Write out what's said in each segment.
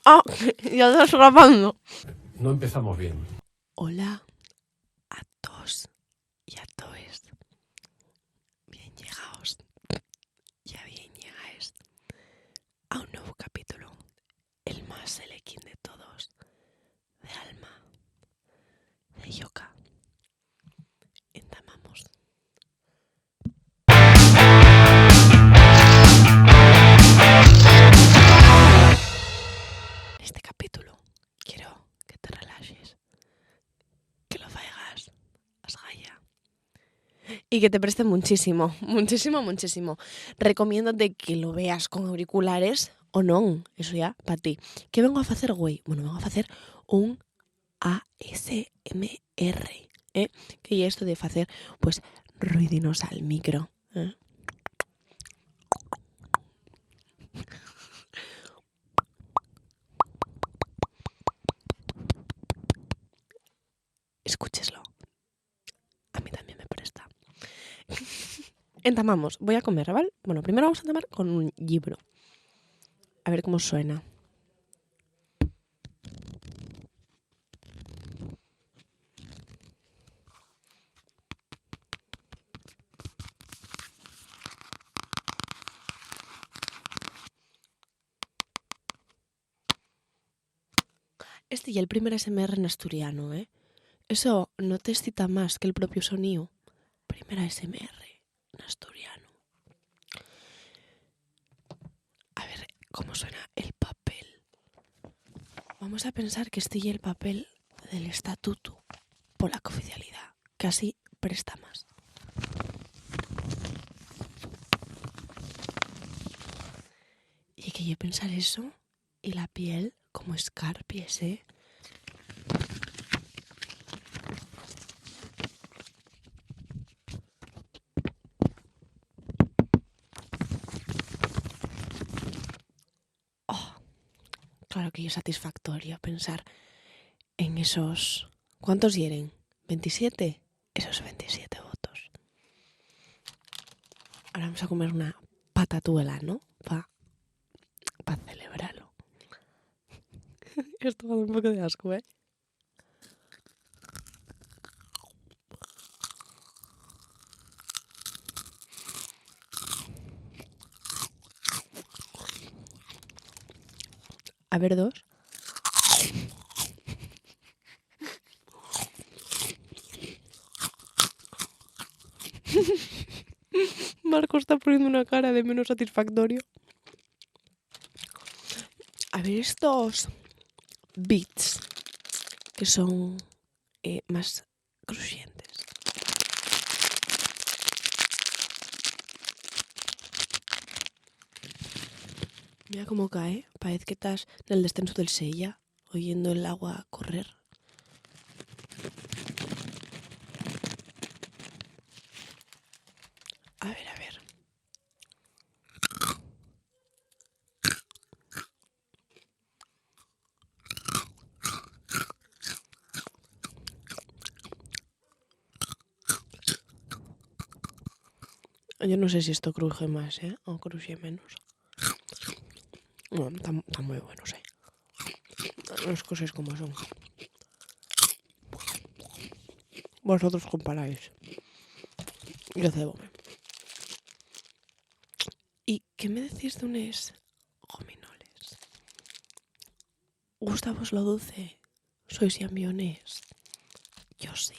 Ah, ya estás grabando. No empezamos bien. Hola a todos y a toes. Bien llegados. Ya bien llegáis a un nuevo capítulo. El más selequín de todos. De Alma. De Yoka. Entamamos. En este capítulo quiero que te relajes. Que lo faigas. Asgaya. Y que te preste muchísimo. Recomiéndote que lo veas con auriculares o no. Eso ya, para ti. ¿Qué vengo a hacer, güey? Bueno, vengo a hacer un ASMR, que ya esto de hacer, pues, ruidinos al micro, Escúcheslo. A mí también me presta. Entamamos. Voy a comer, ¿vale? Bueno, primero vamos a entamar con un libro. A ver cómo suena. Este y el primer ASMR en asturiano, Eso no te excita más que el propio sonido. Primer ASMR en asturiano. A ver cómo suena el papel. Vamos a pensar que este y el papel del estatuto por la cooficialidad. Casi presta más. Y que yo pensar eso y la piel como escarpies, Oh, claro que es satisfactorio pensar en esos... ¿Cuántos hieren? ¿27? Esos 27 votos. Ahora vamos a comer una patatuela, ¿no? Para celebrarlo. Esto va a dar un poco de asco, A ver, dos. Marco está poniendo una cara de menos satisfactorio. A ver estos bits que son más crujientes. Mira cómo cae. Parece que estás en el descenso del Sella, oyendo el agua correr. A ver, a ver. Yo no sé si esto cruje más, o cruje menos. Bueno, están muy buenos, Las cosas como son. Vosotros comparáis. Yo cebo. ¿Y qué me decís de unos gominoles? ¿Gusta vos lo dulce? ¿Sois ambionés? Yo sí.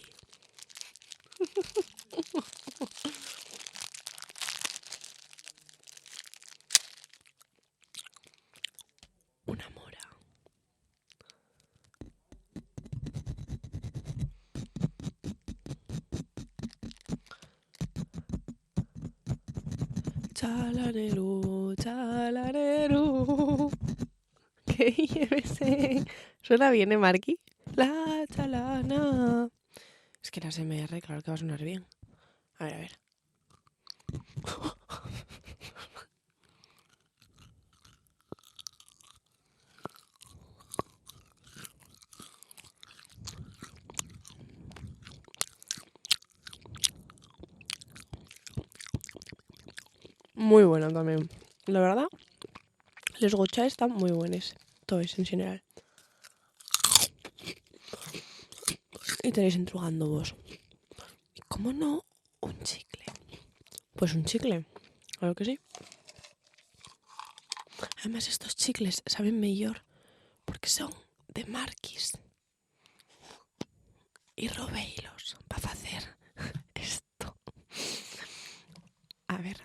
Una mora. Chalanero, chalanero. Que llévese. Suena bien, Marqui? La chalana. Es que la SMR, claro que va a sonar bien. A ver, a ver. Muy buena también. La verdad, los gochas están muy buenos. todos en general. Y tenéis entrugando vos. ¿Y cómo no? Un chicle. Pues un chicle, claro que sí. Además estos chicles saben mejor porque son de Marquis. Y robéilos para hacer esto. A ver.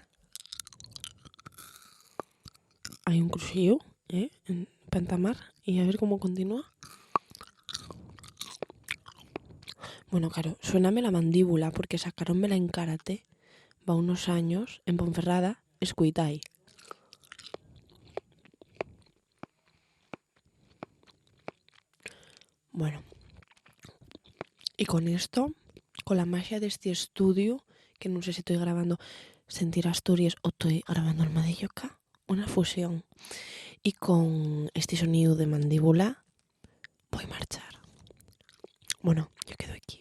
Hay un crucillo, en Pantamar. Y a ver cómo continúa. Bueno, claro, suéname la mandíbula porque sacaronmela en karate. Va unos años en Ponferrada, escuitai. Bueno, y con esto, con la magia de este estudio, que no sé si estoy grabando Sentir Asturias o estoy grabando el Madilloca, una fusión. Y con este sonido de mandíbula, voy a marchar. Bueno, yo quedo aquí.